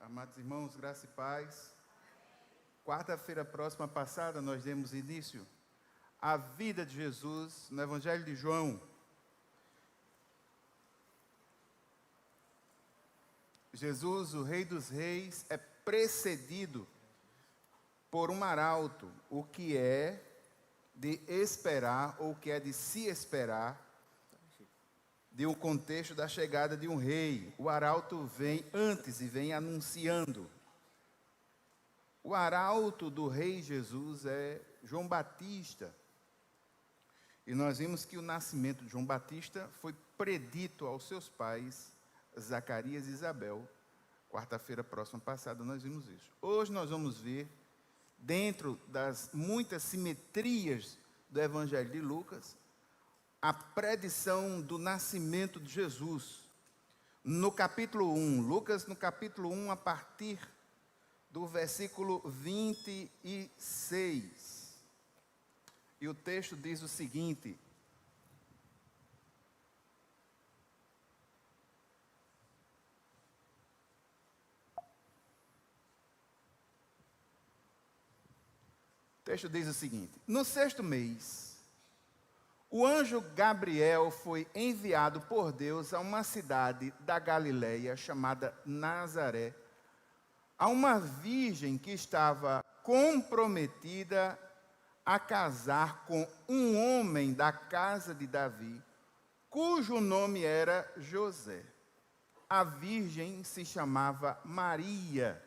Amados irmãos, graça e paz. Quarta-feira próxima passada, nós demos início à vida de Jesus no Evangelho de João. Jesus, o Rei dos Reis, é precedido por um arauto, o que é de esperar, ou o que é de se esperar, de um contexto da chegada de um rei. O arauto vem antes e vem anunciando. O arauto do rei Jesus é João Batista. E nós vimos que o nascimento de João Batista foi predito aos seus pais, Zacarias e Isabel. Quarta-feira próxima passada nós vimos isso. Hoje nós vamos ver, dentro das muitas simetrias do Evangelho de Lucas, a predição do nascimento de Jesus. No capítulo 1, Lucas no capítulo 1, a partir do versículo 26. E o texto diz o seguinte: no sexto mês, o anjo Gabriel foi enviado por Deus a uma cidade da Galileia chamada Nazaré, a uma virgem que estava comprometida a casar com um homem da casa de Davi, cujo nome era José. A virgem se chamava Maria.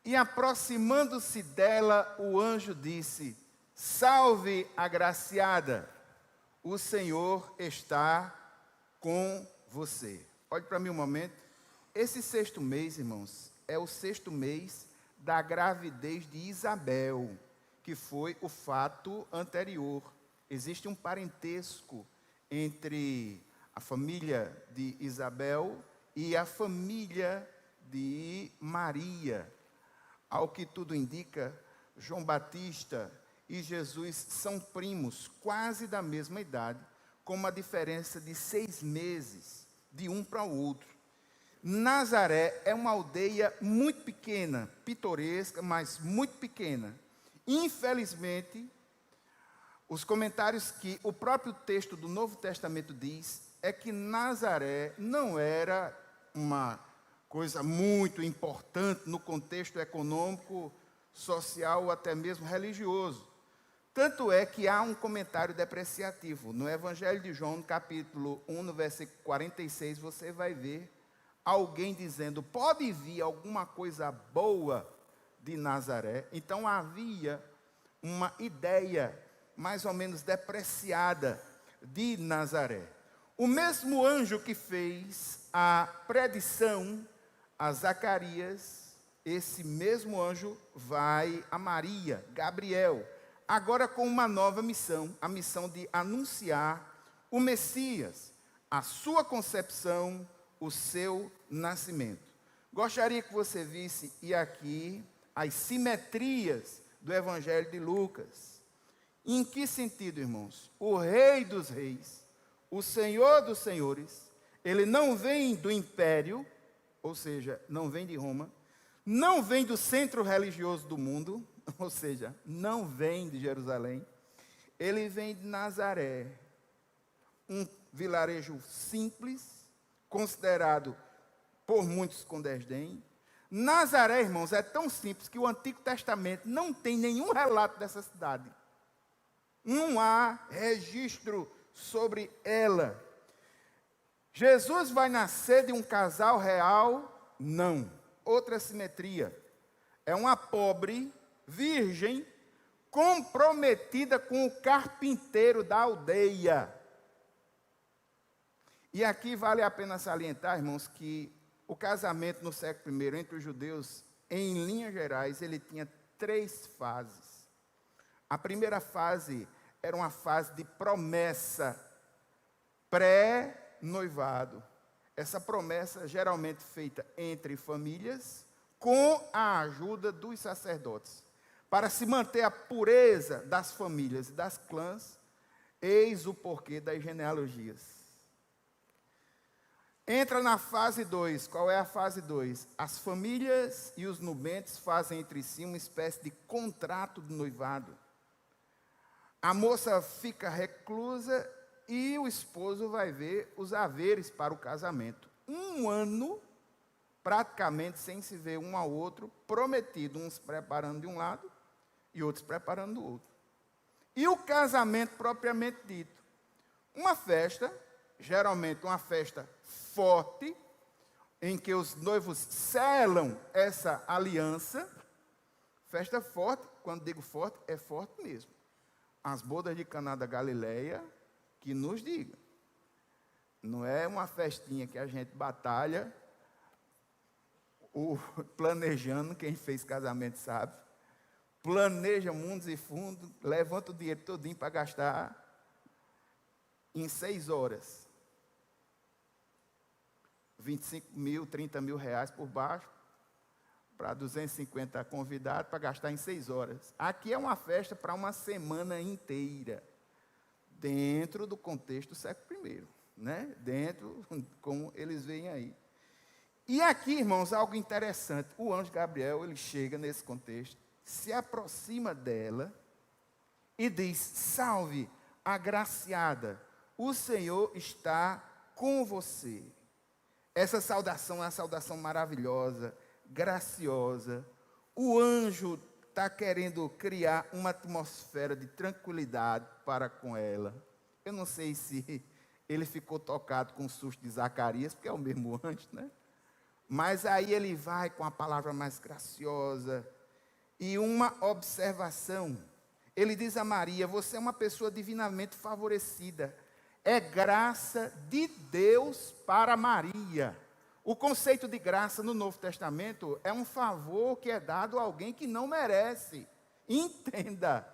E aproximando-se dela, o anjo disse: Salve, agraciada, o Senhor está com você. Olhe para mim um momento. Esse sexto mês, irmãos, é o sexto mês da gravidez de Isabel, que foi o fato anterior. Existe um parentesco entre a família de Isabel e a família de Maria. Ao que tudo indica, João Batista e Jesus são primos, quase da mesma idade, com uma diferença de 6 meses, de um para o outro. Nazaré é uma aldeia muito pequena, pitoresca, mas muito pequena. Infelizmente, os comentários que o próprio texto do Novo Testamento diz, é que Nazaré não era uma coisa muito importante no contexto econômico, social ou até mesmo religioso. Tanto é que há um comentário depreciativo. No Evangelho de João, no capítulo 1, no versículo 46, você vai ver alguém dizendo: pode vir alguma coisa boa de Nazaré. Então havia uma ideia mais ou menos depreciada de Nazaré. O mesmo anjo que fez a predição a Zacarias, esse mesmo anjo vai a Maria, Gabriel, agora com uma nova missão, a missão de anunciar o Messias, a sua concepção, o seu nascimento. Gostaria que você visse, e aqui, as simetrias do Evangelho de Lucas. Em que sentido, irmãos? O Rei dos Reis, o Senhor dos Senhores, ele não vem do império, ou seja, não vem de Roma, não vem do centro religioso do mundo, ou seja, não vem de Jerusalém, ele vem de Nazaré, um vilarejo simples, considerado por muitos com desdém. Nazaré, irmãos, é tão simples que o Antigo Testamento não tem nenhum relato dessa cidade. Não há registro sobre ela. Jesus vai nascer de um casal real? Não. Outra simetria. É uma pobre virgem comprometida com o carpinteiro da aldeia. E aqui vale a pena salientar, irmãos, que o casamento no século I entre os judeus, em linhas gerais, ele tinha 3 fases. A primeira fase era uma fase de promessa, pré-noivado. Essa promessa geralmente feita entre famílias, com a ajuda dos sacerdotes, para se manter a pureza das famílias e das clãs. Eis o porquê das genealogias. Entra na fase 2. Qual é a fase 2? As famílias e os nubentes fazem entre si uma espécie de contrato de noivado. A moça fica reclusa e o esposo vai ver os haveres para o casamento. 1 ano, praticamente sem se ver um ao outro, prometido, uns preparando de um lado e outros preparando do outro. E o casamento propriamente dito. Uma festa, geralmente uma festa forte, em que os noivos selam essa aliança. Festa forte, quando digo forte, é forte mesmo. As bodas de Caná da Galileia, que nos diga. Não é uma festinha que a gente batalha, planejando, quem fez casamento sabe. Planeja mundos e fundos, levanta o dinheiro todinho para gastar em 6 horas. 25 mil, 30 mil reais por baixo, para 250 convidados, para gastar em 6 horas. Aqui é uma festa para uma semana inteira, dentro do contexto do século I, né? Dentro, como eles veem aí. E aqui, irmãos, algo interessante. O anjo Gabriel, ele chega nesse contexto, se aproxima dela e diz: salve, agraciada, o Senhor está com você. Essa saudação é uma saudação maravilhosa, graciosa. O anjo está querendo criar uma atmosfera de tranquilidade para com ela. Eu não sei se ele ficou tocado com o susto de Zacarias, porque é o mesmo anjo, né? Mas aí ele vai com a palavra mais graciosa. E uma observação. Ele diz a Maria: você é uma pessoa divinamente favorecida. É graça de Deus para Maria. O conceito de graça no Novo Testamento é um favor que é dado a alguém que não merece. Entenda.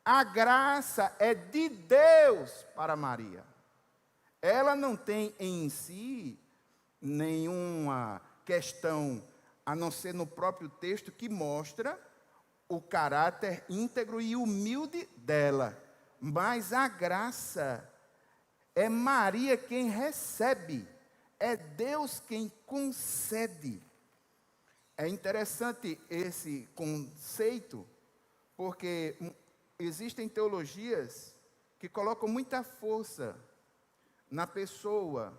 A graça é de Deus para Maria. Ela não tem em si nenhuma questão, a não ser no próprio texto, que mostra o caráter íntegro e humilde dela. Mas a graça é Maria quem recebe, é Deus quem concede. É interessante esse conceito, porque existem teologias que colocam muita força na pessoa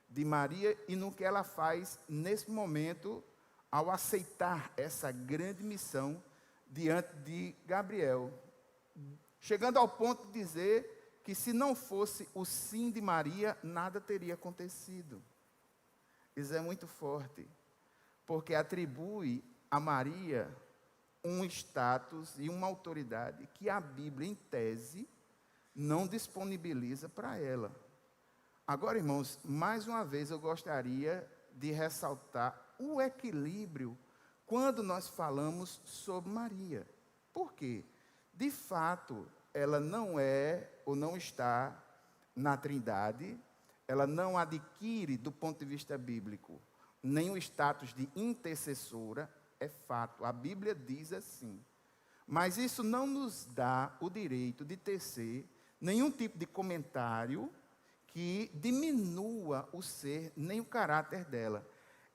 de Maria e no que ela faz nesse momento, ao aceitar essa grande missão diante de Gabriel. Chegando ao ponto de dizer que se não fosse o sim de Maria, nada teria acontecido. Isso é muito forte, porque atribui a Maria um status e uma autoridade que a Bíblia, em tese, não disponibiliza para ela. Agora, irmãos, mais uma vez eu gostaria de ressaltar o equilíbrio quando nós falamos sobre Maria. Por quê? De fato, ela não é ou não está na Trindade, ela não adquire, do ponto de vista bíblico, nenhum status de intercessora, é fato, a Bíblia diz assim. Mas isso não nos dá o direito de tecer nenhum tipo de comentário que diminua o ser, nem o caráter dela.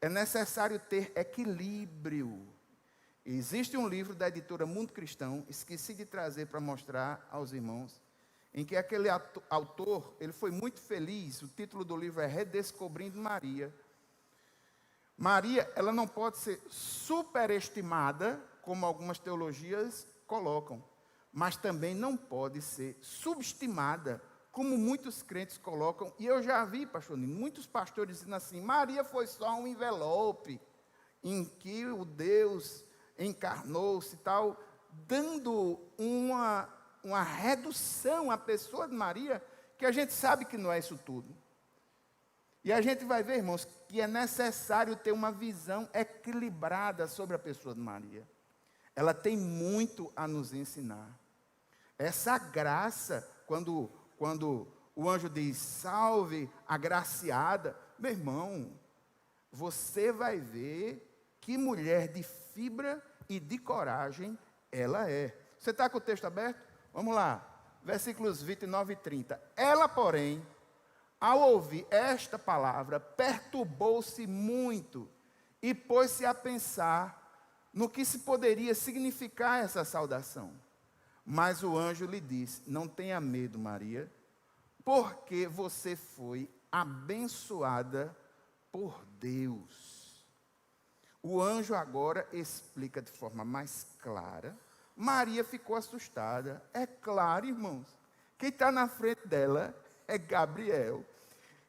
É necessário ter equilíbrio. Existe um livro da editora Mundo Cristão, esqueci de trazer para mostrar aos irmãos, em que aquele autor, ele foi muito feliz. O título do livro é Redescobrindo Maria. Maria, ela não pode ser superestimada, como algumas teologias colocam, mas também não pode ser subestimada, como muitos crentes colocam. E eu já vi, pastor Nino, muitos pastores dizendo assim: Maria foi só um envelope em que o Deus encarnou-se e tal, dando uma redução à pessoa de Maria, que a gente sabe que não é isso tudo. E a gente vai ver, irmãos, que é necessário ter uma visão equilibrada sobre a pessoa de Maria. Ela tem muito a nos ensinar. Essa graça, quando o anjo diz: salve, agraciada, meu irmão, você vai ver que mulher de fibra e de coragem ela é. Você está com o texto aberto? Vamos lá, versículos 29 e 30. Ela, porém, ao ouvir esta palavra, perturbou-se muito e pôs-se a pensar no que se poderia significar essa saudação. Mas o anjo lhe disse: não tenha medo, Maria, porque você foi abençoada por Deus. O anjo agora explica de forma mais clara. Maria ficou assustada. É claro, irmãos, quem está na frente dela é Gabriel.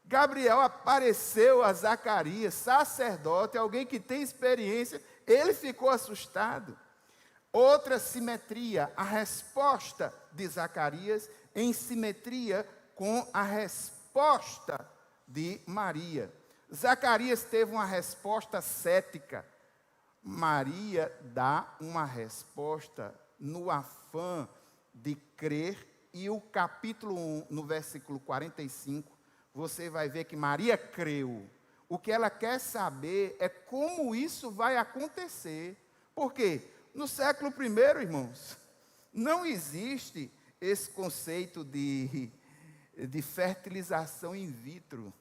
Gabriel apareceu a Zacarias, sacerdote, alguém que tem experiência. Ele ficou assustado. Outra simetria, a resposta de Zacarias em simetria com a resposta de Maria. Zacarias teve uma resposta cética. Maria dá uma resposta no afã de crer. E o capítulo 1, no versículo 45, você vai ver que Maria creu. O que ela quer saber é como isso vai acontecer. Por quê? No século I, irmãos, não existe esse conceito de fertilização in vitro.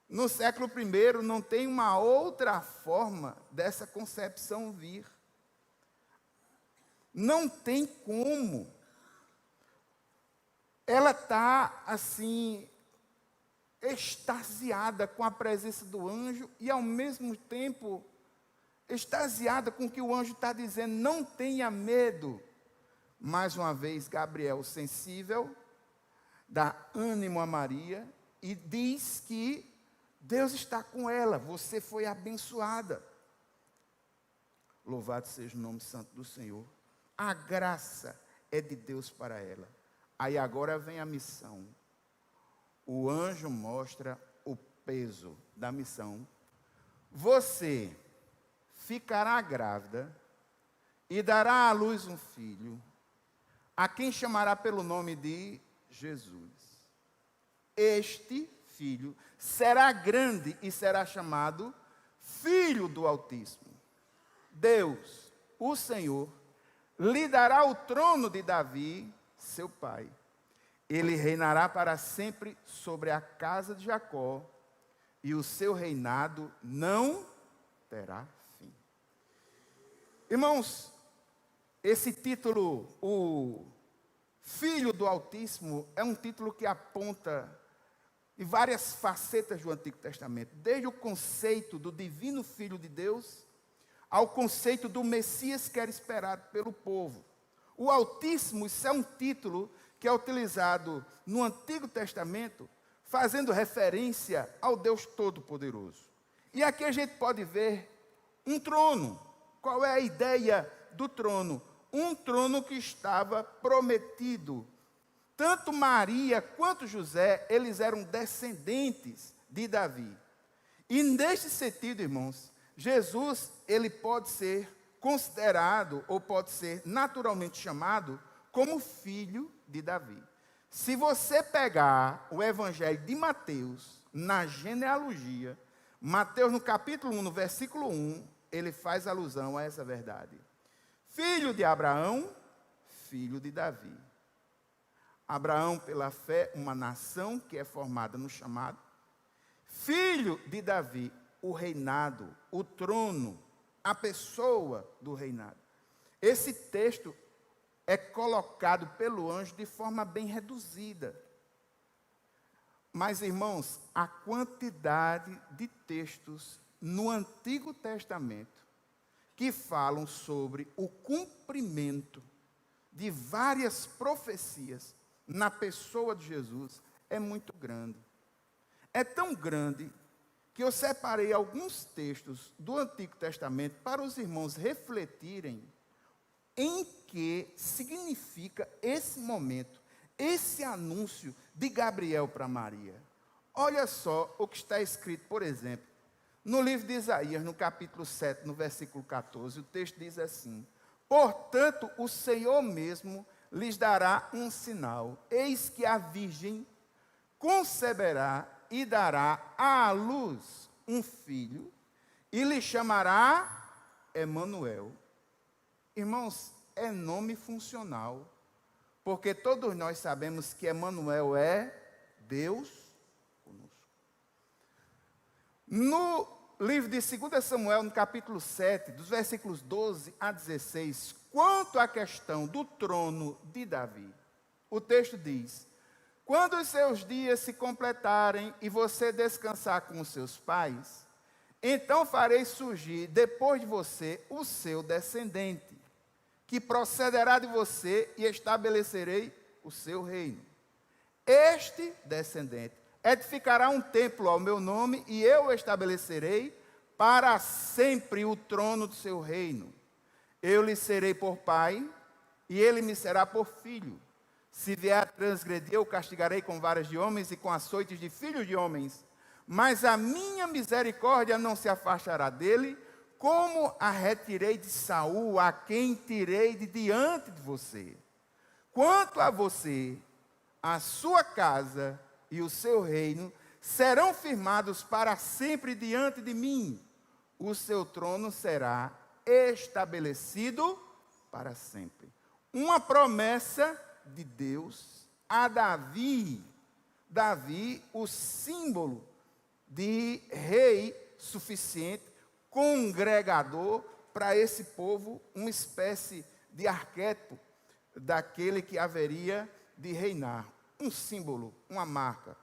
No século I não tem uma outra forma dessa concepção vir. Não tem como. Ela está assim, extasiada com a presença do anjo e ao mesmo tempo extasiada com o que o anjo está dizendo. Não tenha medo. Mais uma vez, Gabriel, sensível, dá ânimo a Maria e diz que Deus está com ela, você foi abençoada. Louvado seja o nome santo do Senhor. A graça é de Deus para ela. Aí agora vem a missão. O anjo mostra o peso da missão. Você ficará grávida e dará à luz um filho, a quem chamará pelo nome de Jesus. Este filho será grande e será chamado Filho do Altíssimo. Deus, o Senhor, lhe dará o trono de Davi, seu pai. Ele reinará para sempre sobre a casa de Jacó, e o seu reinado não terá fim. Irmãos, esse título, o Filho do Altíssimo, é um título que aponta em várias facetas do Antigo Testamento, desde o conceito do divino Filho de Deus, ao conceito do Messias que era esperado pelo povo. O Altíssimo, isso é um título que é utilizado no Antigo Testamento, fazendo referência ao Deus Todo-Poderoso. E aqui a gente pode ver um trono. Qual é a ideia do trono? Um trono que estava prometido. Tanto Maria quanto José, eles eram descendentes de Davi. E neste sentido, irmãos, Jesus, ele pode ser considerado, ou pode ser naturalmente chamado, como filho de Davi. Se você pegar o Evangelho de Mateus, na genealogia, Mateus no capítulo 1, no versículo 1, ele faz alusão a essa verdade. Filho de Abraão, filho de Davi. Abraão, pela fé, uma nação que é formada no chamado. Filho de Davi, o reinado, o trono, a pessoa do reinado. Esse texto é colocado pelo anjo de forma bem reduzida. Mas, irmãos, a quantidade de textos no Antigo Testamento que falam sobre o cumprimento de várias profecias na pessoa de Jesus é muito grande. É tão grande que eu separei alguns textos do Antigo Testamento para os irmãos refletirem em que significa esse momento, esse anúncio de Gabriel para Maria. Olha só o que está escrito, por exemplo, no livro de Isaías, no capítulo 7, no versículo 14, o texto diz assim: portanto, o Senhor mesmo lhes dará um sinal. Eis que a virgem conceberá e dará à luz um filho, e lhe chamará Emanuel. Irmãos, é nome funcional, porque todos nós sabemos que Emanuel é Deus conosco. No livro de 2 Samuel, no capítulo 7, dos versículos 12 a 16, quanto à questão do trono de Davi, o texto diz: quando os seus dias se completarem e você descansar com os seus pais, então farei surgir depois de você o seu descendente, que procederá de você e estabelecerei o seu reino. Este descendente edificará um templo ao meu nome e eu estabelecerei para sempre o trono do seu reino. Eu lhe serei por pai e ele me será por filho. Se vier a transgredir, eu castigarei com varas de homens e com açoites de filhos de homens. Mas a minha misericórdia não se afastará dele, como a retirei de Saul, a quem tirei de diante de você. Quanto a você, a sua casa e o seu reino serão firmados para sempre diante de mim. O seu trono será estabelecido para sempre. Uma promessa de Deus a Davi. Davi, o símbolo de rei suficiente, congregador para esse povo, uma espécie de arquétipo daquele que haveria de reinar. Um símbolo, uma marca.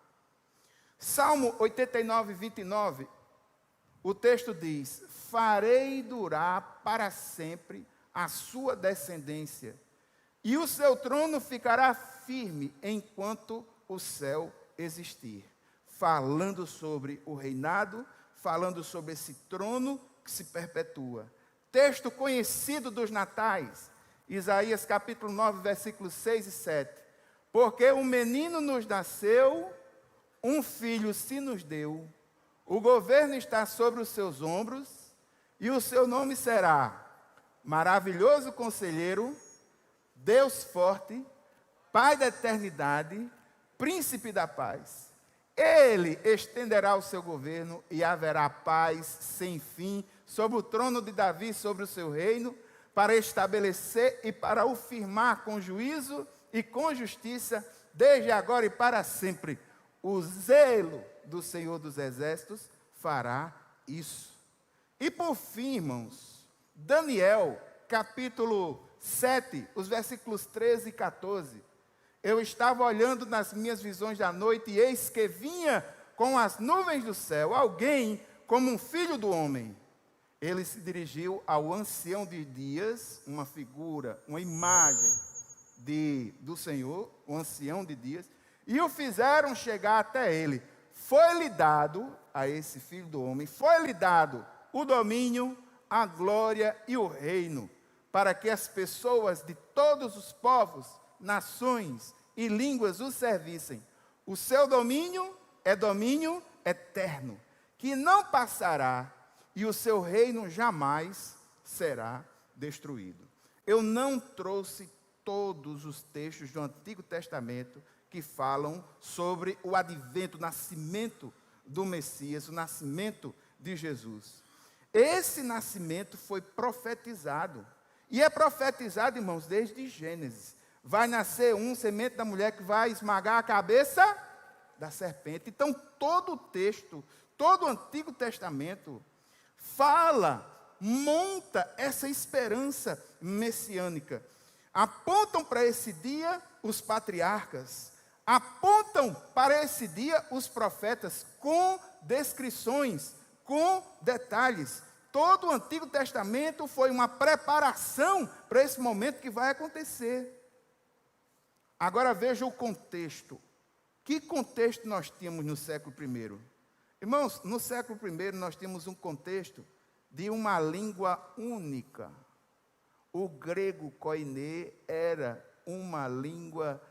Salmo 89, 29, o texto diz: farei durar para sempre a sua descendência, e o seu trono ficará firme enquanto o céu existir. Falando sobre o reinado, falando sobre esse trono que se perpetua. Texto conhecido dos natais, Isaías capítulo 9, versículos 6 e 7. Porque um menino nos nasceu, um filho se nos deu, o governo está sobre os seus ombros, e o seu nome será Maravilhoso Conselheiro, Deus Forte, Pai da Eternidade, Príncipe da Paz. Ele estenderá o seu governo e haverá paz sem fim sobre o trono de Davi, sobre o seu reino, para estabelecer e para o firmar com juízo e com justiça, desde agora e para sempre. O zelo do Senhor dos Exércitos fará isso. E por fim, irmãos, Daniel, capítulo 7, os versículos 13 e 14. Eu estava olhando nas minhas visões da noite, e eis que vinha com as nuvens do céu alguém como um filho do homem. Ele se dirigiu ao ancião de dias, uma figura, uma imagem do Senhor, o ancião de dias, e o fizeram chegar até ele. Foi-lhe dado, a esse filho do homem, foi-lhe dado o domínio, a glória e o reino, para que as pessoas de todos os povos, nações e línguas o servissem. O seu domínio é domínio eterno, que não passará, e o seu reino jamais será destruído. Eu não trouxe todos os textos do Antigo Testamento que falam sobre o advento, o nascimento do Messias, o nascimento de Jesus. Esse nascimento foi profetizado. E é profetizado, irmãos, desde Gênesis. Vai nascer semente da mulher que vai esmagar a cabeça da serpente. Então, todo o texto, todo o Antigo Testamento fala, monta essa esperança messiânica. Apontam para esse dia os patriarcas, apontam para esse dia os profetas, com descrições, com detalhes. Todo o Antigo Testamento foi uma preparação para esse momento que vai acontecer. Agora veja o contexto. Que contexto nós tínhamos no século I? Irmãos, no século I nós tínhamos um contexto de uma língua única. O grego koiné era uma língua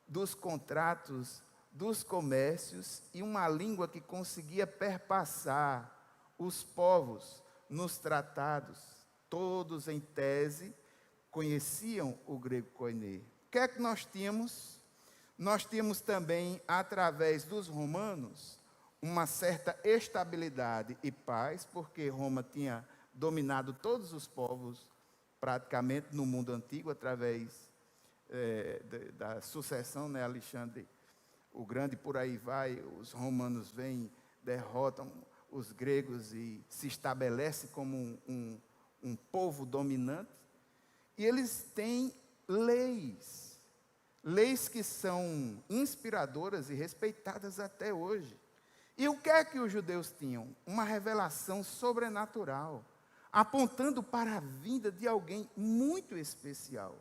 dos contratos, dos comércios, e uma língua que conseguia perpassar os povos nos tratados. Todos, em tese, conheciam o grego koiné. O que é que nós tínhamos? Nós tínhamos também, através dos romanos, uma certa estabilidade e paz, porque Roma tinha dominado todos os povos, praticamente, no mundo antigo, através da sucessão, Alexandre o grande por aí vai, os romanos vêm, derrotam os gregos e se estabelece como um povo dominante. E eles têm leis que são inspiradoras e respeitadas até hoje. E o que é que os judeus tinham? Uma revelação sobrenatural, apontando para a vinda de alguém muito especial.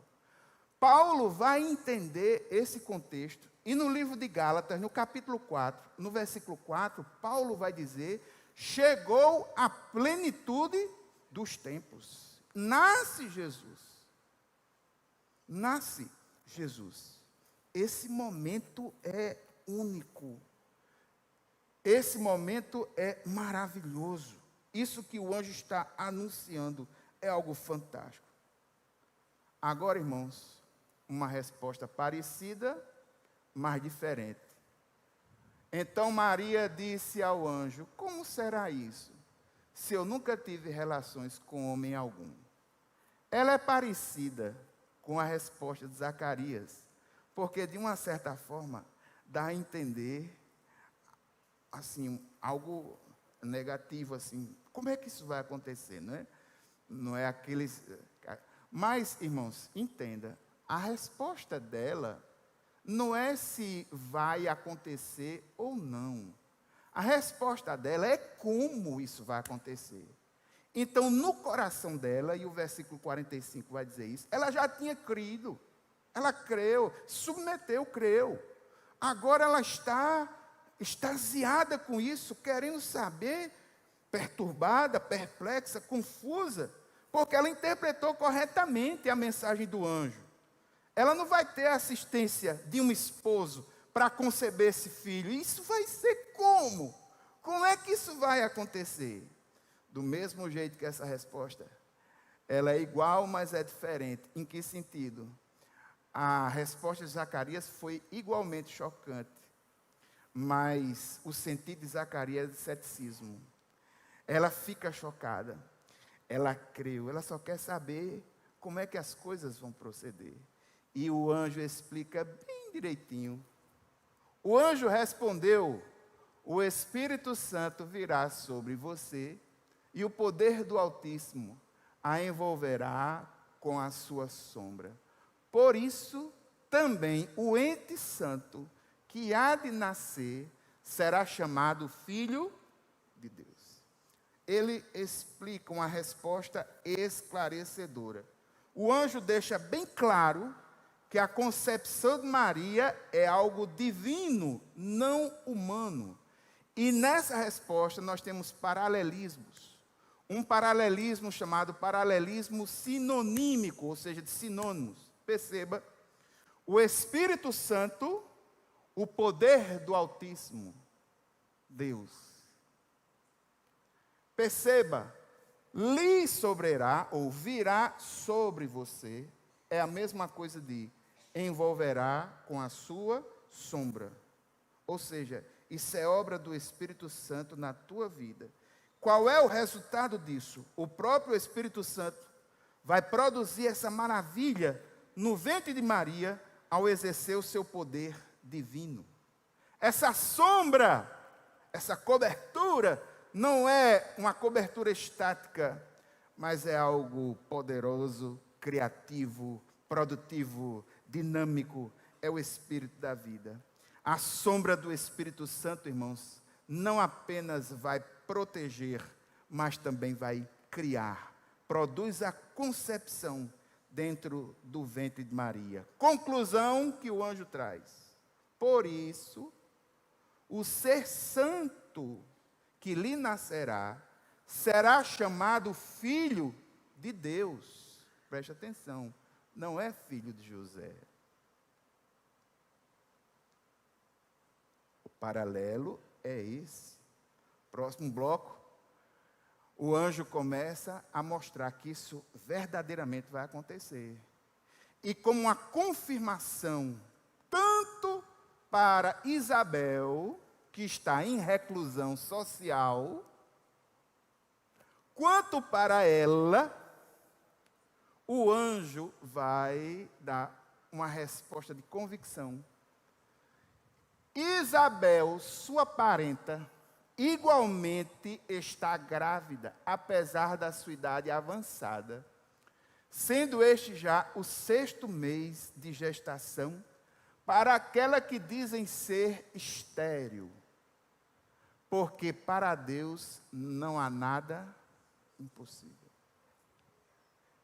Paulo vai entender esse contexto, e no livro de Gálatas, no capítulo 4, no versículo 4, Paulo vai dizer: chegou a plenitude dos tempos. Nasce Jesus. Nasce Jesus. Esse momento é único. Esse momento é maravilhoso. Isso que o anjo está anunciando é algo fantástico. Agora, irmãos, uma resposta parecida, mas diferente. Então Maria disse ao anjo: como será isso, se eu nunca tive relações com homem algum? Ela é parecida com a resposta de Zacarias, porque de uma certa forma dá a entender assim, algo negativo, assim, como é que isso vai acontecer, não é? Não é aqueles... Mas, irmãos, entenda, a resposta dela não é se vai acontecer ou não. A resposta dela é como isso vai acontecer. Então, no coração dela, e o versículo 45 vai dizer isso, ela já tinha crido, ela creu, submeteu, creu. Agora ela está extasiada com isso, querendo saber, perturbada, perplexa, confusa, porque ela interpretou corretamente a mensagem do anjo. Ela não vai ter a assistência de um esposo para conceber esse filho. Isso vai ser como? Como é que isso vai acontecer? Do mesmo jeito que essa resposta, ela é igual, mas é diferente. Em que sentido? A resposta de Zacarias foi igualmente chocante, mas o sentido de Zacarias é de ceticismo. Ela fica chocada, ela creu, ela só quer saber como é que as coisas vão proceder. E o anjo explica bem direitinho. O anjo respondeu: o Espírito Santo virá sobre você, e o poder do Altíssimo a envolverá com a sua sombra. Por isso, também o ente santo que há de nascer será chamado Filho de Deus. Ele explica uma resposta esclarecedora. O anjo deixa bem claro que a concepção de Maria é algo divino, não humano. E nessa resposta nós temos paralelismos. Um paralelismo chamado paralelismo sinonímico, ou seja, de sinônimos. Perceba, o Espírito Santo, o poder do Altíssimo, Deus. Perceba, lhe sobrará ou virá sobre você, é a mesma coisa de envolverá com a sua sombra. Ou seja, isso é obra do Espírito Santo na tua vida. Qual é o resultado disso? O próprio Espírito Santo vai produzir essa maravilha no ventre de Maria ao exercer o seu poder divino. Essa sombra, essa cobertura, não é uma cobertura estática, mas é algo poderoso, criativo, produtivo, dinâmico. É o Espírito da vida. A sombra do Espírito Santo, irmãos, não apenas vai proteger, mas também vai criar. Produz a concepção dentro do ventre de Maria. Conclusão que o anjo traz. Por isso, o ser santo que lhe nascerá será chamado Filho de Deus. Preste atenção, não é filho de José. O paralelo é esse. Próximo bloco, o anjo começa a mostrar que isso verdadeiramente vai acontecer. E como uma confirmação, tanto para Isabel, que está em reclusão social, quanto para ela, o anjo vai dar uma resposta de convicção. Isabel, sua parenta, igualmente está grávida, apesar da sua idade avançada, sendo este já o 6º mês de gestação, para aquela que dizem ser estéril, porque para Deus não há nada impossível.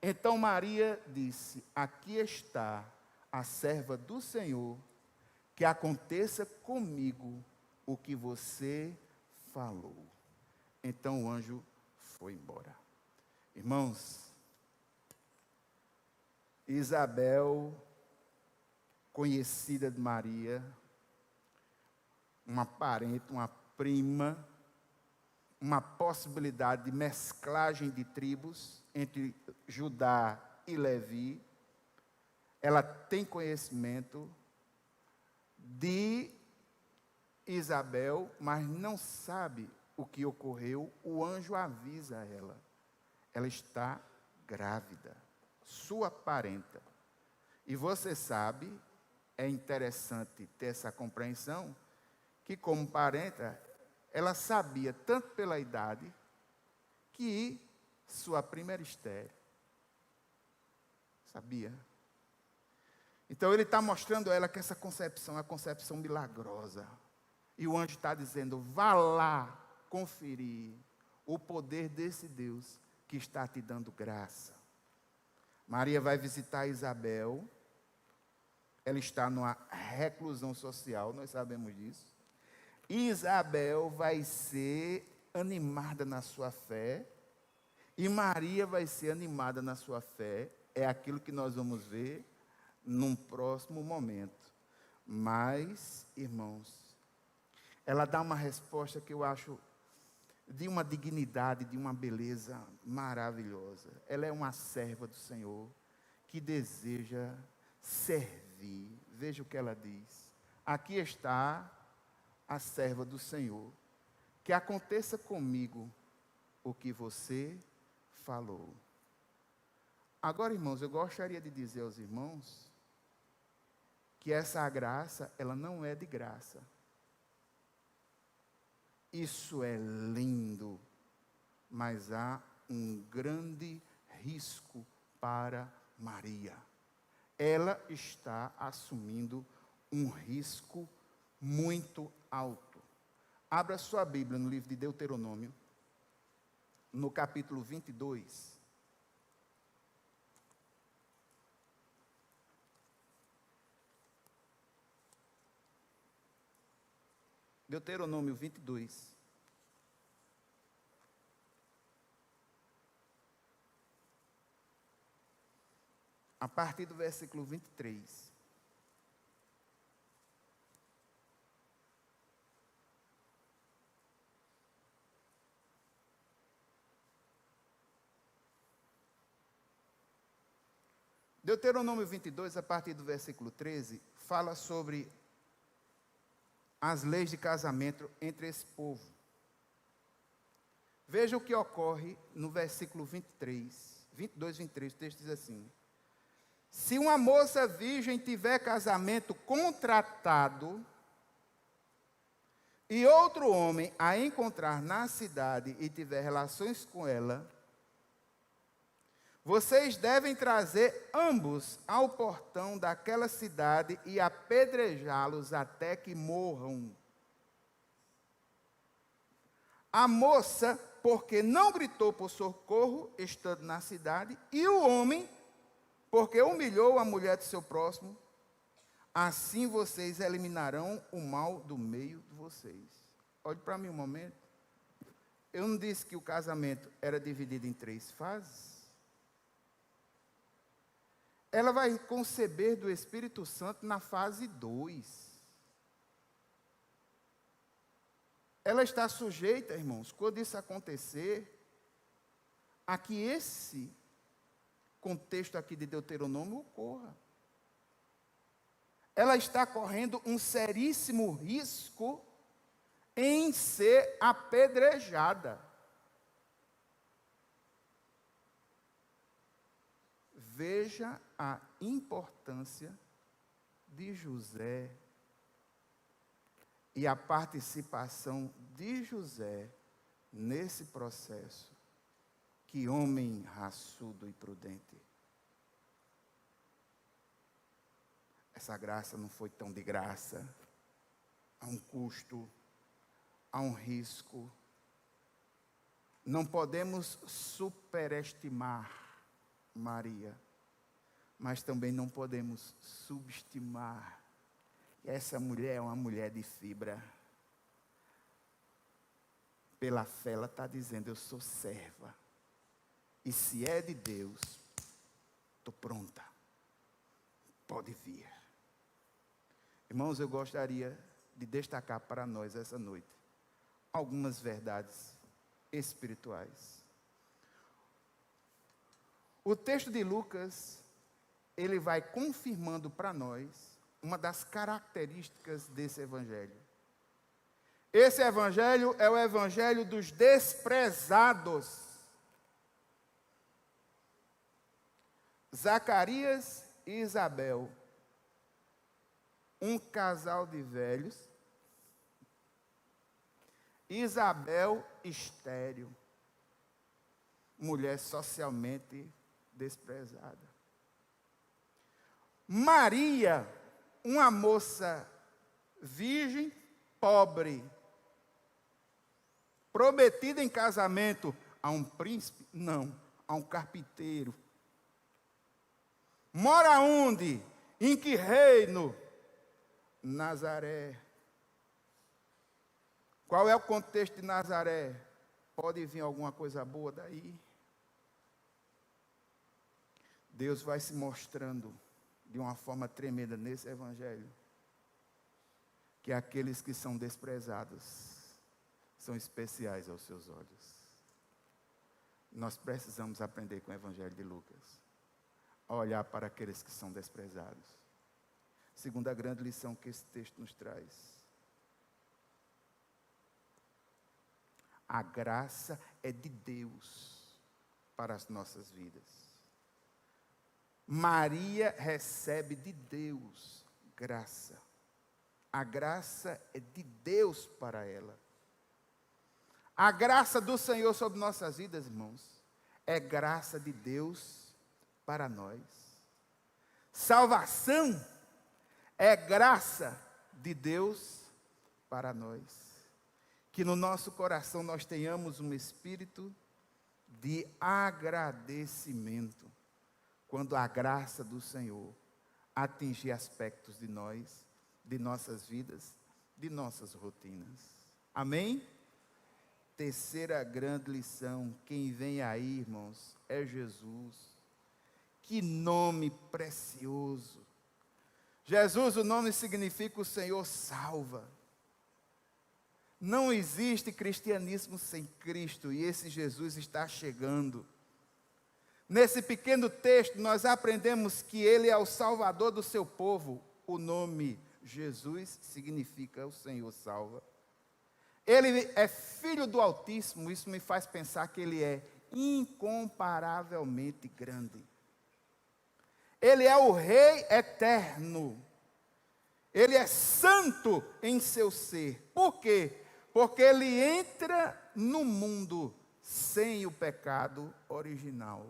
Então Maria disse: aqui está a serva do Senhor, que aconteça comigo o que você falou. Então o anjo foi embora. Irmãos, Isabel, conhecida de Maria, uma parente, uma prima, uma possibilidade de mesclagem de tribos entre Judá e Levi. Ela tem conhecimento de Isabel, mas não sabe o que ocorreu. O anjo avisa ela. Ela está grávida, sua parenta. E você sabe, é interessante ter essa compreensão, que como parenta, ela sabia, tanto pela idade, que sua prima era estéril. Sabia? Então ele está mostrando a ela que essa concepção é uma concepção milagrosa. E o anjo está dizendo: vá lá conferir o poder desse Deus que está te dando graça. Maria vai visitar Isabel. Ela está numa reclusão social, nós sabemos disso. Isabel vai ser animada na sua fé. E Maria vai ser animada na sua fé. É aquilo que nós vamos ver num próximo momento. Mas, irmãos, ela dá uma resposta que eu acho de uma dignidade, de uma beleza maravilhosa. Ela é uma serva do Senhor que deseja servir. Veja o que ela diz: aqui está a serva do Senhor, que aconteça comigo o que você falou. Agora, irmãos, eu gostaria de dizer aos irmãos que essa graça, ela não é de graça. Isso é lindo, mas há um grande risco para Maria. Ela está assumindo um risco muito alto. Abra sua Bíblia no livro de Deuteronômio, no capítulo 22. Deuteronômio 22. A partir do versículo 23. Deuteronômio 22, a partir do versículo 13, fala sobre as leis de casamento entre esse povo. Veja o que ocorre no versículo 23, 22, 23, o texto diz assim: se uma moça virgem tiver casamento contratado, e outro homem a encontrar na cidade e tiver relações com ela, vocês devem trazer ambos ao portão daquela cidade e apedrejá-los até que morram. A moça, porque não gritou por socorro, estando na cidade, e o homem, porque humilhou a mulher do seu próximo, assim vocês eliminarão o mal do meio de vocês. Olhe para mim um momento. Eu não disse que o casamento era dividido em 3 fases? Ela vai conceber do Espírito Santo na fase 2. Ela está sujeita, irmãos, quando isso acontecer, a que esse contexto aqui de Deuteronômio ocorra. Ela está correndo um seríssimo risco em ser apedrejada. Veja a importância de José e a participação de José nesse processo. Que homem raçudo e prudente. Essa graça não foi tão de graça. Há um custo, há um risco. Não podemos superestimar Maria, mas também não podemos subestimar. Essa mulher é uma mulher de fibra. Pela fé ela está dizendo, eu sou serva. E se é de Deus, estou pronta. Pode vir. Irmãos, eu gostaria de destacar para nós essa noite algumas verdades espirituais. O texto de Lucas, ele vai confirmando para nós uma das características desse evangelho. Esse evangelho é o evangelho dos desprezados. Zacarias e Isabel, um casal de velhos. Isabel, estéril, mulher socialmente desprezada. Maria, uma moça virgem, pobre, prometida em casamento a um príncipe? Não, a um carpinteiro. Mora onde? Em que reino? Nazaré. Qual é o contexto de Nazaré? Pode vir alguma coisa boa daí? Deus vai se mostrando de uma forma tremenda nesse evangelho, que aqueles que são desprezados são especiais aos seus olhos. Nós precisamos aprender com o evangelho de Lucas, a olhar para aqueles que são desprezados. Segunda grande lição que esse texto nos traz. A graça é de Deus para as nossas vidas. Maria recebe de Deus graça. A graça é de Deus para ela. A graça do Senhor sobre nossas vidas, irmãos, é graça de Deus para nós. Salvação é graça de Deus para nós. Que no nosso coração nós tenhamos um espírito de agradecimento, quando a graça do Senhor atingir aspectos de nós, de nossas vidas, de nossas rotinas. Amém? Terceira grande lição, quem vem aí, irmãos, é Jesus. Que nome precioso. Jesus, o nome significa o Senhor salva. Não existe cristianismo sem Cristo, e esse Jesus está chegando. Nesse pequeno texto, nós aprendemos que Ele é o Salvador do seu povo. O nome Jesus significa o Senhor salva. Ele é filho do Altíssimo, isso me faz pensar que Ele é incomparavelmente grande. Ele é o Rei eterno. Ele é santo em seu ser. Por quê? Porque Ele entra no mundo sem o pecado original.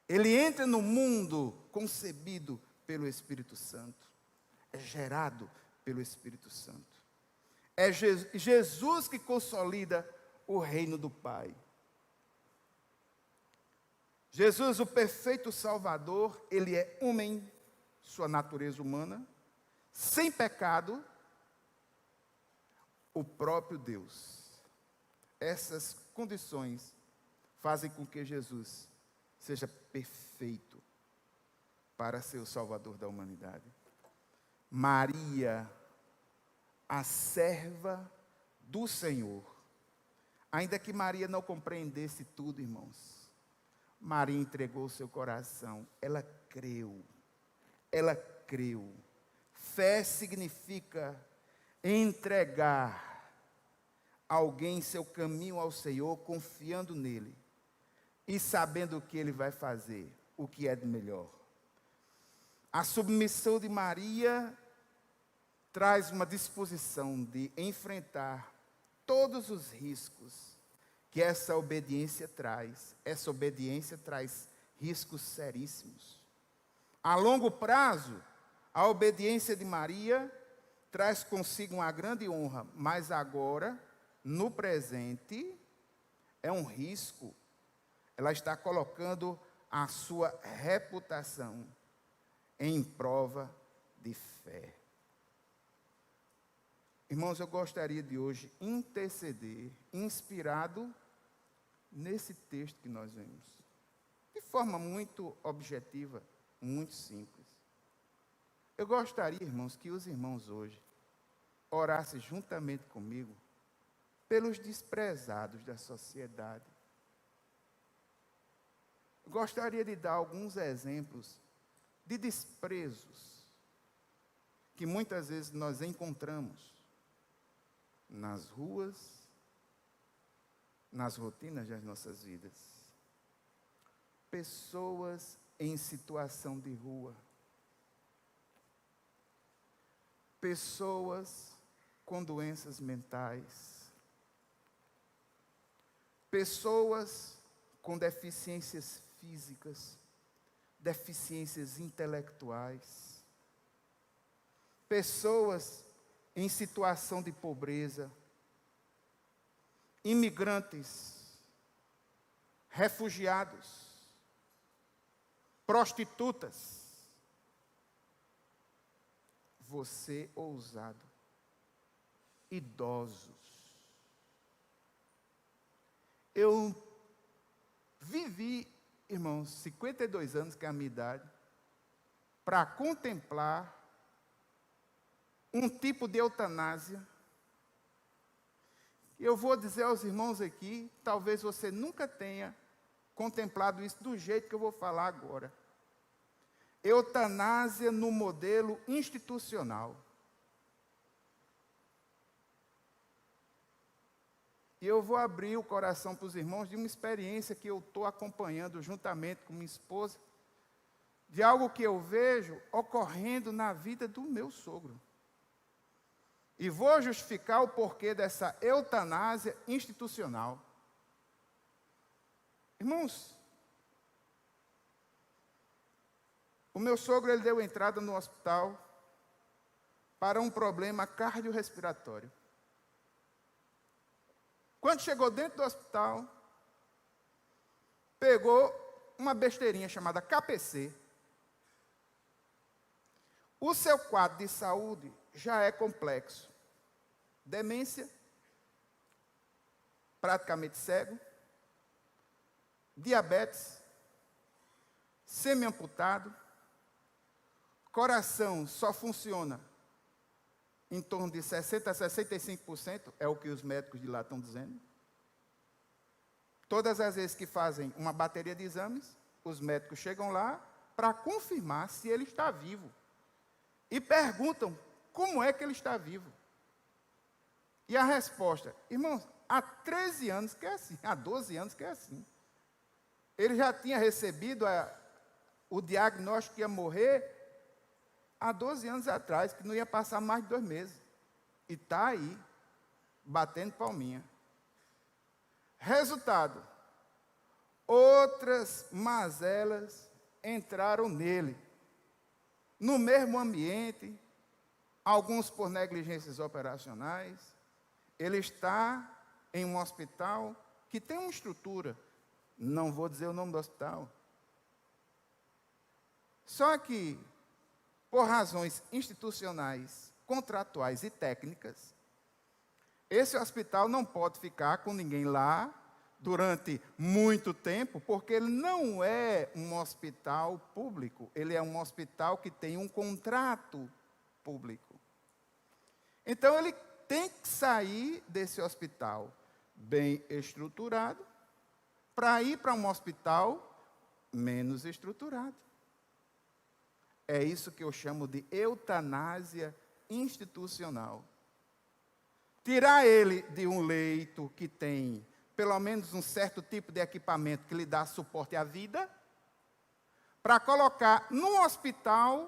Ele entra no mundo concebido pelo Espírito Santo. É gerado pelo Espírito Santo. É Jesus que consolida o reino do Pai. Jesus, o perfeito Salvador, Ele é homem, sua natureza humana, sem pecado, o próprio Deus. Essas condições fazem com que Jesus seja perfeito para ser o Salvador da humanidade. Maria, a serva do Senhor. Ainda que Maria não compreendesse tudo, irmãos, Maria entregou o seu coração. Ela creu. Ela creu. Fé significa entregar alguém seu caminho ao Senhor, confiando nele e sabendo o que Ele vai fazer, o que é de melhor. A submissão de Maria traz uma disposição de enfrentar todos os riscos que essa obediência traz. Essa obediência traz riscos seríssimos. A longo prazo, a obediência de Maria traz consigo uma grande honra, mas agora, no presente, é um risco. Ela está colocando a sua reputação em prova de fé. Irmãos, eu gostaria de hoje interceder, inspirado nesse texto que nós vemos, de forma muito objetiva, muito simples. Eu gostaria, irmãos, que os irmãos hoje orassem juntamente comigo pelos desprezados da sociedade. Eu gostaria de dar alguns exemplos de desprezos que muitas vezes nós encontramos nas ruas, nas rotinas das nossas vidas. Pessoas em situação de rua. Pessoas com doenças mentais. Pessoas com deficiências físicas, deficiências intelectuais. Pessoas em situação de pobreza, imigrantes, refugiados, prostitutas. Você ousado, idosos. Eu vivi, irmãos, 52 anos, que é a minha idade, para contemplar um tipo de eutanásia. E eu vou dizer aos irmãos aqui, talvez você nunca tenha contemplado isso do jeito que eu vou falar agora. Eutanásia no modelo institucional. E eu vou abrir o coração para os irmãos de uma experiência que eu estou acompanhando juntamente com minha esposa, de algo que eu vejo ocorrendo na vida do meu sogro. E vou justificar o porquê dessa eutanásia institucional. Irmãos, o meu sogro, ele deu entrada no hospital para um problema cardiorrespiratório. Quando chegou dentro do hospital, pegou uma besteirinha chamada KPC. O seu quadro de saúde já é complexo. Demência, praticamente cego, diabetes, semi-amputado, coração só funciona em torno de 60% a 65%, é o que os médicos de lá estão dizendo. Todas as vezes que fazem uma bateria de exames, os médicos chegam lá para confirmar se ele está vivo. E perguntam como é que ele está vivo. E a resposta, irmãos, há 13 anos que é assim, há 12 anos que é assim. Ele já tinha recebido o diagnóstico que ia morrer há 12 anos atrás, que não ia passar mais de 2 meses. E está aí, batendo palminha. Resultado, outras mazelas entraram nele. No mesmo ambiente, alguns por negligências operacionais. Ele está em um hospital que tem uma estrutura. Não vou dizer o nome do hospital. Só que, por razões institucionais, contratuais e técnicas, esse hospital não pode ficar com ninguém lá durante muito tempo, porque ele não é um hospital público, ele é um hospital que tem um contrato público. Então, ele tem que sair desse hospital bem estruturado para ir para um hospital menos estruturado. É isso que eu chamo de eutanásia institucional. Tirar ele de um leito que tem pelo menos um certo tipo de equipamento que lhe dá suporte à vida, para colocar num hospital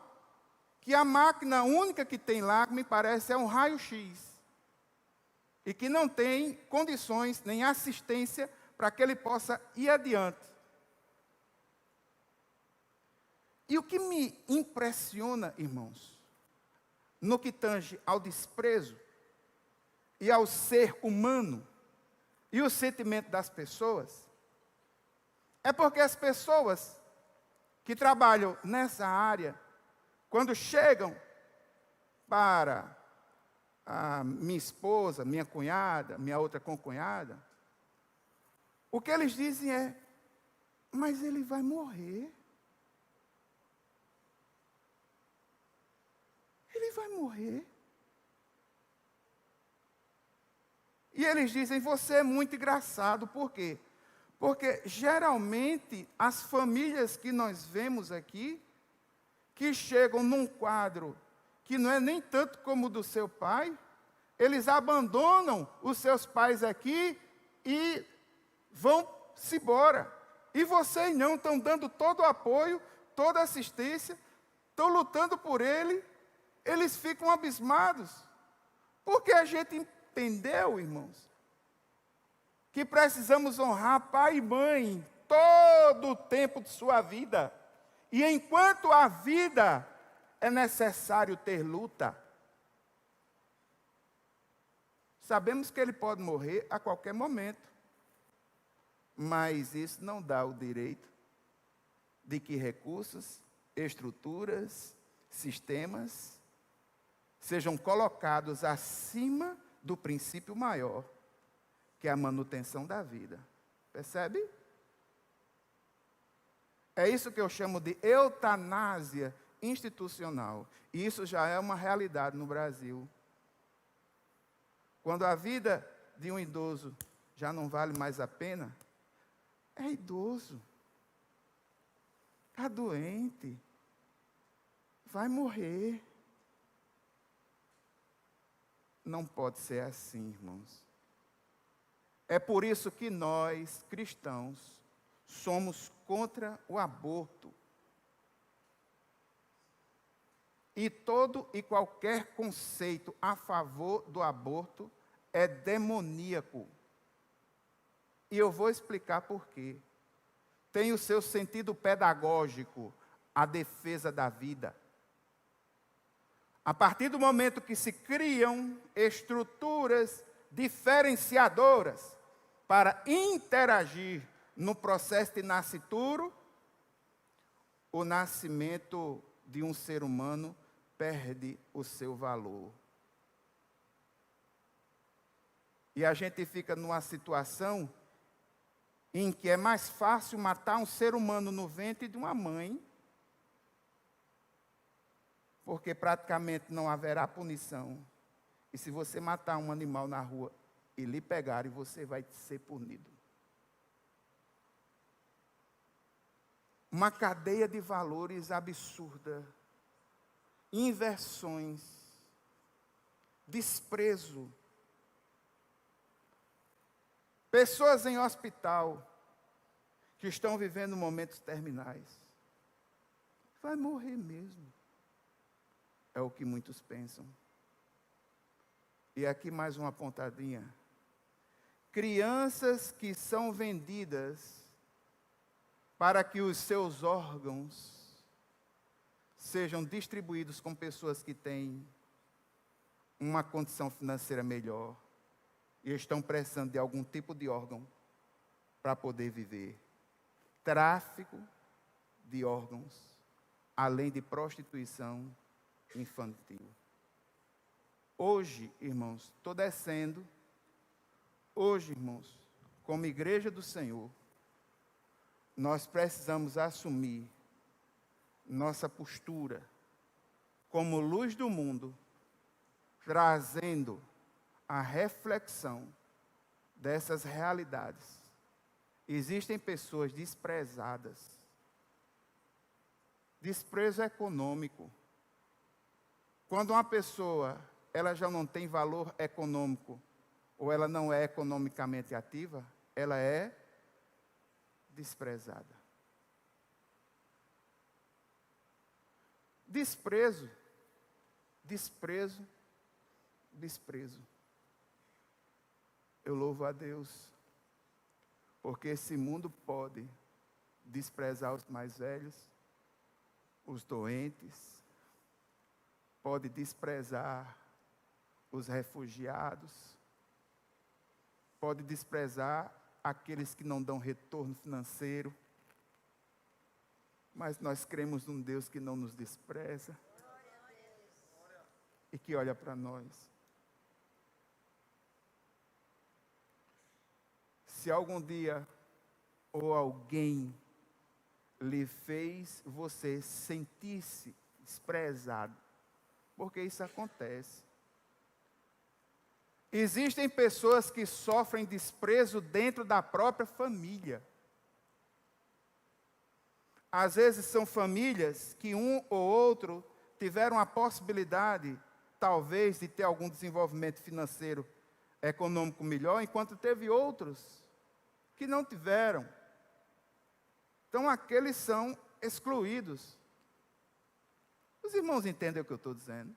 que a máquina única que tem lá, me parece, é um raio-x. E que não tem condições nem assistência para que ele possa ir adiante. E o que me impressiona, irmãos, no que tange ao desprezo e ao ser humano e o sentimento das pessoas, é porque as pessoas que trabalham nessa área, quando chegam para a minha esposa, minha cunhada, minha outra concunhada, o que eles dizem é: mas ele vai morrer. Ele vai morrer. E eles dizem: você é muito engraçado. Por quê? Porque geralmente as famílias que nós vemos aqui, que chegam num quadro que não é nem tanto como o do seu pai, eles abandonam os seus pais aqui e vão-se embora. E vocês não estão dando todo o apoio, toda a assistência, estão lutando por ele. Eles ficam abismados, porque a gente entendeu, irmãos, que precisamos honrar pai e mãe todo o tempo de sua vida. E enquanto há vida, é necessário ter luta. Sabemos que ele pode morrer a qualquer momento, mas isso não dá o direito de que recursos, estruturas, sistemas sejam colocados acima do princípio maior, que é a manutenção da vida. Percebe? É isso que eu chamo de eutanásia institucional. E isso já é uma realidade no Brasil. Quando a vida de um idoso já não vale mais a pena, é idoso, está doente, vai morrer. Não pode ser assim, irmãos. É por isso que nós, cristãos, somos contra o aborto. E todo e qualquer conceito a favor do aborto é demoníaco. E eu vou explicar por quê. Tem o seu sentido pedagógico, a defesa da vida. A partir do momento que se criam estruturas diferenciadoras para interagir no processo de nascituro, o nascimento de um ser humano perde o seu valor. E a gente fica numa situação em que é mais fácil matar um ser humano no ventre de uma mãe, porque praticamente não haverá punição. E se você matar um animal na rua e lhe pegarem, você vai ser punido. Uma cadeia de valores absurda, inversões, desprezo. Pessoas em hospital que estão vivendo momentos terminais. Vai morrer mesmo. É o que muitos pensam. E aqui mais uma pontadinha. Crianças que são vendidas para que os seus órgãos sejam distribuídos com pessoas que têm uma condição financeira melhor e estão precisando de algum tipo de órgão para poder viver. Tráfico de órgãos, além de prostituição infantil. Hoje, irmãos, estou descendo. Hoje, irmãos, como igreja do Senhor, nós precisamos assumir nossa postura como luz do mundo, trazendo a reflexão dessas realidades. Existem pessoas desprezadas. Desprezo econômico. Quando uma pessoa, ela já não tem valor econômico, ou ela não é economicamente ativa, ela é desprezada. Desprezo desprezo. Eu louvo a Deus, porque esse mundo pode desprezar os mais velhos, os doentes, pode desprezar os refugiados, pode desprezar aqueles que não dão retorno financeiro, mas nós cremos num Deus que não nos despreza e que olha para nós. Se algum dia ou alguém lhe fez você sentir-se desprezado, porque isso acontece. Existem pessoas que sofrem desprezo dentro da própria família. Às vezes são famílias que um ou outro tiveram a possibilidade, talvez, de ter algum desenvolvimento financeiro, econômico melhor, enquanto teve outros que não tiveram. Então, aqueles são excluídos. Os irmãos entendem o que eu estou dizendo?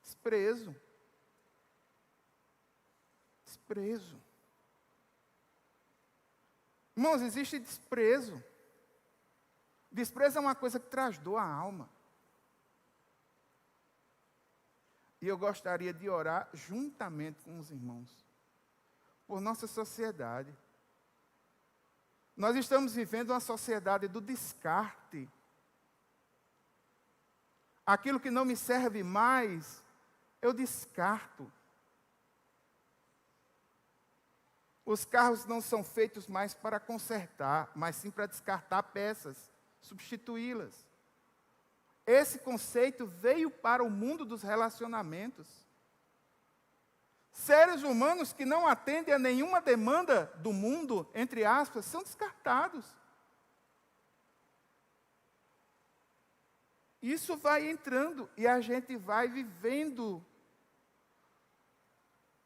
Desprezo. Irmãos, existe desprezo. Desprezo é uma coisa que traz dor à alma. E eu gostaria de orar juntamente com os irmãos, por nossa sociedade. Nós estamos vivendo uma sociedade do descarte. Aquilo que não me serve mais, eu descarto. Os carros não são feitos mais para consertar, mas sim para descartar peças, substituí-las. Esse conceito veio para o mundo dos relacionamentos. Seres humanos que não atendem a nenhuma demanda do mundo, entre aspas, são descartados. Isso vai entrando e a gente vai vivendo.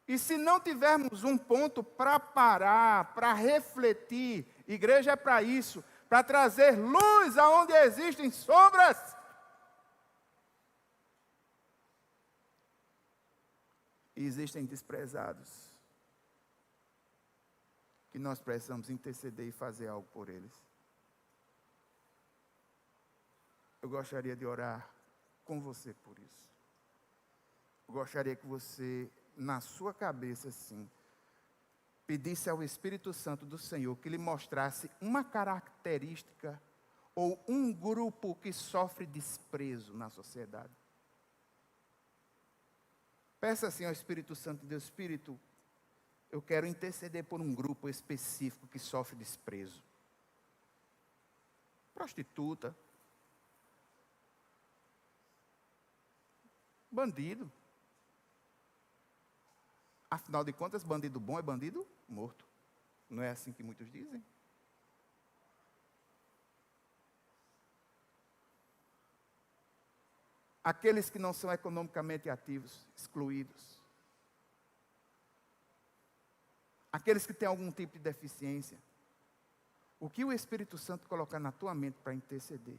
E se não tivermos um ponto para parar, para refletir, igreja é para isso, para trazer luz aonde existem sombras. E existem desprezados, que nós precisamos interceder e fazer algo por eles. Eu gostaria de orar com você por isso. Eu gostaria que você, na sua cabeça, assim, pedisse ao Espírito Santo do Senhor que lhe mostrasse uma característica ou um grupo que sofre desprezo na sociedade. Peça assim ao Espírito Santo de Deus: Espírito, eu quero interceder por um grupo específico que sofre desprezo. Prostituta, bandido. Afinal de contas, bandido bom é bandido morto. Não é assim que muitos dizem? Aqueles que não são economicamente ativos, excluídos. Aqueles que têm algum tipo de deficiência. O que o Espírito Santo colocar na tua mente para interceder?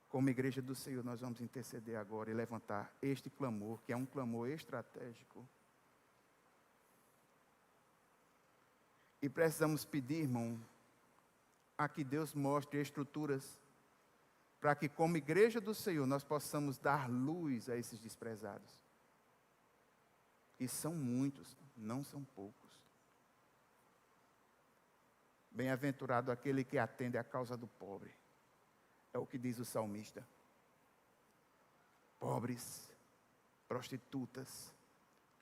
Como igreja do Senhor, nós vamos interceder agora e levantar este clamor, que é um clamor estratégico. E precisamos pedir, irmão, a que Deus mostre estruturas para que, como igreja do Senhor, nós possamos dar luz a esses desprezados. E são muitos, não são poucos. Bem-aventurado aquele que atende à causa do pobre. É o que diz o salmista. Pobres, prostitutas,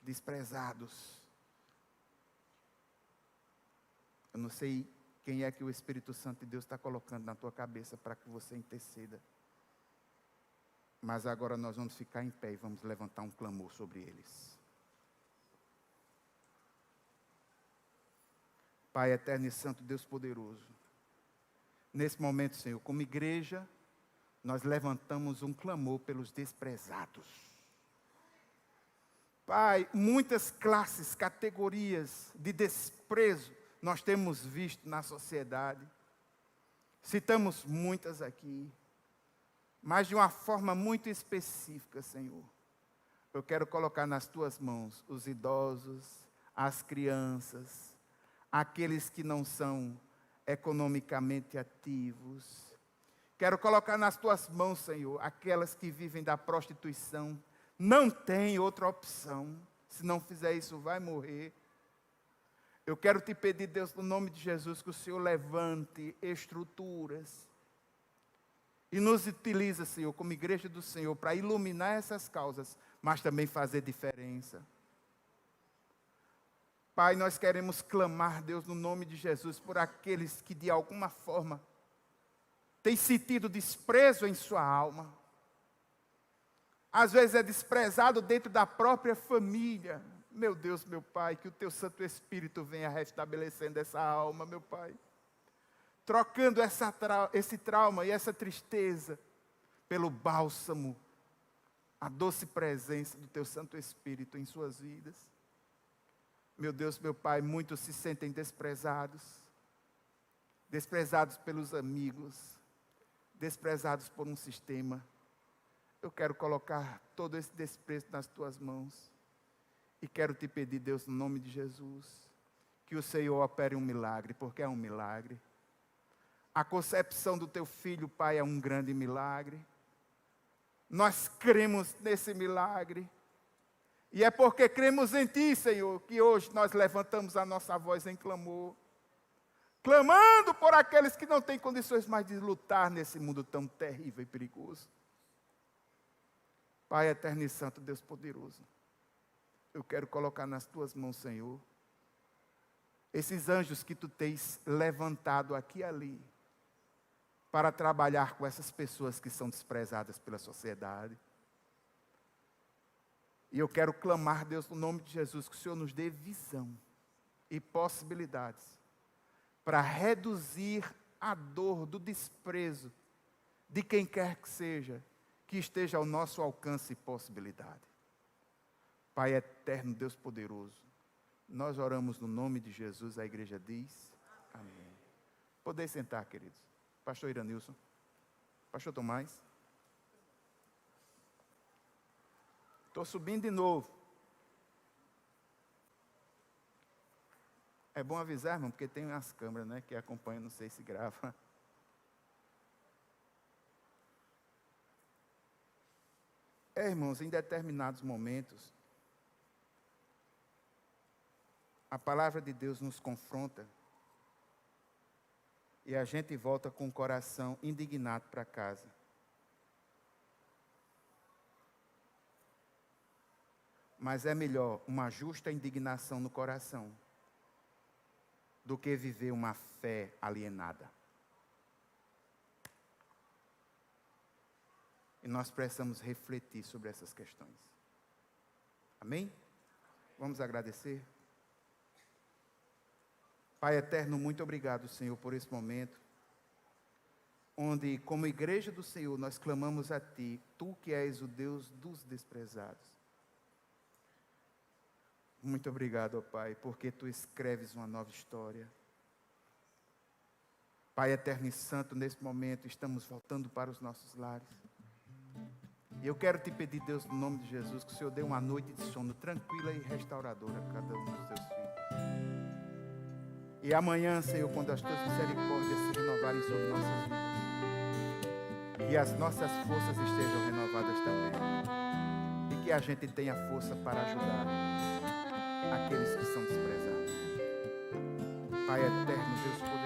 desprezados. Eu não sei quem é que o Espírito Santo de Deus está colocando na tua cabeça para que você interceda. Mas agora nós vamos ficar em pé e vamos levantar um clamor sobre eles. Pai eterno e santo, Deus poderoso. Nesse momento, Senhor, como igreja, nós levantamos um clamor pelos desprezados. Pai, muitas classes, categorias de desprezo nós temos visto na sociedade. Citamos muitas aqui. Mas de uma forma muito específica, Senhor. Eu quero colocar nas tuas mãos os idosos, as crianças, aqueles que não são economicamente ativos. Quero colocar nas tuas mãos, Senhor, aquelas que vivem da prostituição. Não tem outra opção. Se não fizer isso, vai morrer. Eu quero te pedir, Deus, no nome de Jesus, que o Senhor levante estruturas e nos utiliza, Senhor, como igreja do Senhor, para iluminar essas causas, mas também fazer diferença. Pai, nós queremos clamar, Deus, no nome de Jesus, por aqueles que de alguma forma têm sentido desprezo em sua alma. Às vezes é desprezado dentro da própria família. Meu Deus, meu Pai, que o Teu Santo Espírito venha restabelecendo essa alma, meu Pai. Trocando esse trauma e essa tristeza pelo bálsamo, a doce presença do Teu Santo Espírito em suas vidas. Meu Deus, meu Pai, muitos se sentem desprezados pelos amigos, desprezados por um sistema. Eu quero colocar todo esse desprezo nas Tuas mãos. E quero te pedir, Deus, no nome de Jesus, que o Senhor opere um milagre, porque é um milagre. A concepção do Teu Filho, Pai, é um grande milagre. Nós cremos nesse milagre. E é porque cremos em Ti, Senhor, que hoje nós levantamos a nossa voz em clamor. Clamando por aqueles que não têm condições mais de lutar nesse mundo tão terrível e perigoso. Pai eterno e santo, Deus poderoso. Eu quero colocar nas Tuas mãos, Senhor, esses anjos que Tu tens levantado aqui e ali, para trabalhar com essas pessoas que são desprezadas pela sociedade. E eu quero clamar, Deus, no nome de Jesus, que o Senhor nos dê visão e possibilidades para reduzir a dor do desprezo de quem quer que seja, que esteja ao nosso alcance e possibilidade. Pai eterno, Deus poderoso, nós oramos no nome de Jesus, a igreja diz, amém. Podem sentar, queridos. Pastor Iranilson, Pastor Tomás. Estou subindo de novo. É bom avisar, irmão, porque tem umas câmeras, né, que acompanham, não sei se grava. Irmãos, em determinados momentos, a palavra de Deus nos confronta e a gente volta com o coração indignado para casa. Mas é melhor uma justa indignação no coração do que viver uma fé alienada. E nós precisamos refletir sobre essas questões. Amém? Vamos agradecer? Pai eterno, muito obrigado, Senhor, por esse momento, onde, como igreja do Senhor, nós clamamos a Ti, Tu que és o Deus dos desprezados. Muito obrigado, ó Pai, porque Tu escreves uma nova história. Pai eterno e santo, nesse momento, estamos voltando para os nossos lares. E eu quero Te pedir, Deus, no nome de Jesus, que o Senhor dê uma noite de sono tranquila e restauradora a cada um dos Teus filhos. E amanhã, Senhor, quando as Tuas misericórdias se renovarem sobre nossas vidas, que as nossas forças estejam renovadas também. E que a gente tenha força para ajudar aqueles que são desprezados. Pai eterno, Deus poderoso,